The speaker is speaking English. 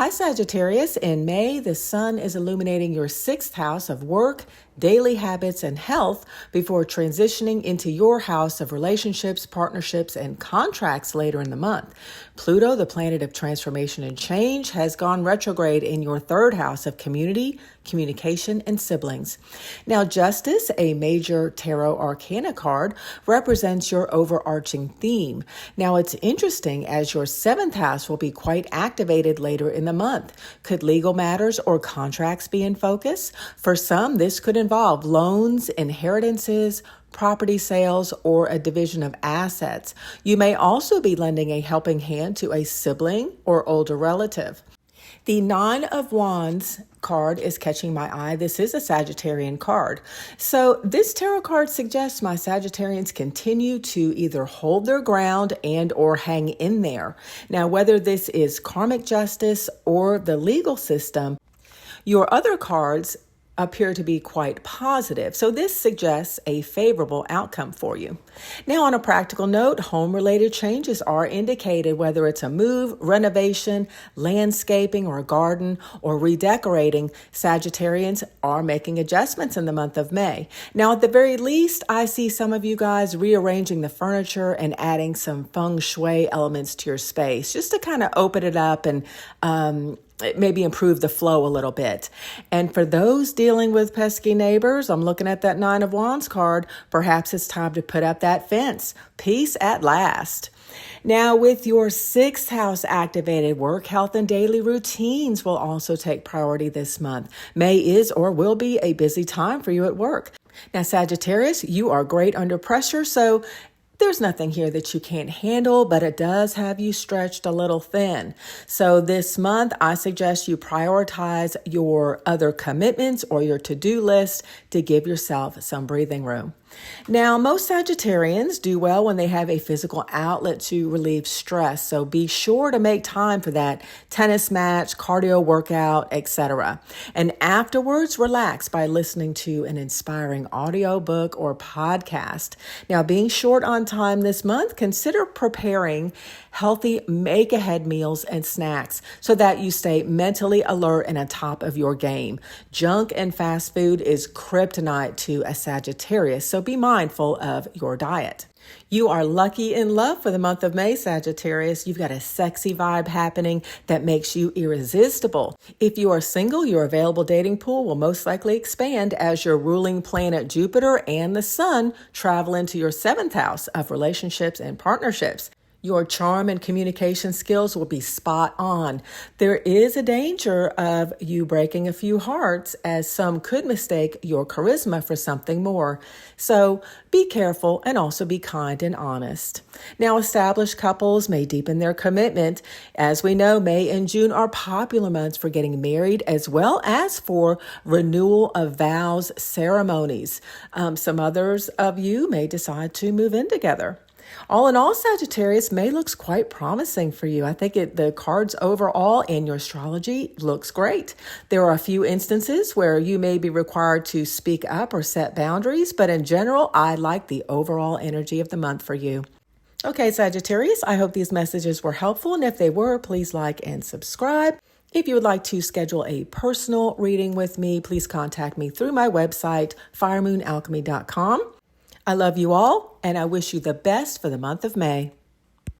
Hi, Sagittarius. In May, the sun is illuminating your sixth house of work, daily habits, and health before transitioning into your house of relationships, partnerships, and contracts later in the month. Pluto, the planet of transformation and change, has gone retrograde in your third house of community, communication, and siblings. Now, Justice, a major tarot arcana card, represents your overarching theme. Now, it's interesting as your seventh house will be quite activated later in the month. Could legal matters or contracts be in focus? For some, this could involve loans, inheritances, property sales, or a division of assets. You may also be lending a helping hand to a sibling or older relative. The Nine of Wands card is catching my eye. This is a Sagittarian card. So this tarot card suggests my Sagittarians continue to either hold their ground and or hang in there. Now, whether this is karmic justice or the legal system, your other cards appear to be quite positive. So this suggests a favorable outcome for you. Now, on a practical note, home-related changes are indicated, whether it's a move, renovation, landscaping, or a garden, or redecorating. Sagittarians are making adjustments in the month of May. Now, at the very least, I see some of you guys rearranging the furniture and adding some feng shui elements to your space, just to kind of open it up and maybe improve the flow a little bit. And for those dealing with pesky neighbors, I'm looking at that Nine of Wands card. Perhaps it's time to put up that fence. Peace at last. Now, with your sixth house activated, work, health, and daily routines will also take priority this month. May is or will be a busy time for you at work. Now, Sagittarius, you are great under pressure, so there's nothing here that you can't handle, but it does have you stretched a little thin. So this month, I suggest you prioritize your other commitments or your to-do list to give yourself some breathing room. Now, most Sagittarians do well when they have a physical outlet to relieve stress. So be sure to make time for that tennis match, cardio workout, etc. And afterwards, relax by listening to an inspiring audiobook or podcast. Now, being short on time this month, consider preparing healthy make-ahead meals and snacks so that you stay mentally alert and on top of your game. Junk and fast food is kryptonite to a Sagittarius, so be mindful of your diet. You are lucky in love for the month of May, Sagittarius. You've got a sexy vibe happening that makes you irresistible. If you are single, your available dating pool will most likely expand as your ruling planet Jupiter and the Sun travel into your seventh house of relationships and partnerships. Your charm and communication skills will be spot on. There is a danger of you breaking a few hearts, as some could mistake your charisma for something more. So be careful and also be kind and honest. Now, established couples may deepen their commitment. As we know, May and June are popular months for getting married, as well as for renewal of vows ceremonies. Some others of you may decide to move in together. All in all, Sagittarius, May looks quite promising for you. I think the cards overall in your astrology looks great. There are a few instances where you may be required to speak up or set boundaries, but in general, I like the overall energy of the month for you. Okay, Sagittarius, I hope these messages were helpful, and if they were, please like and subscribe. If you would like to schedule a personal reading with me, please contact me through my website, firemoonalchemy.com. I love you all, and I wish you the best for the month of May.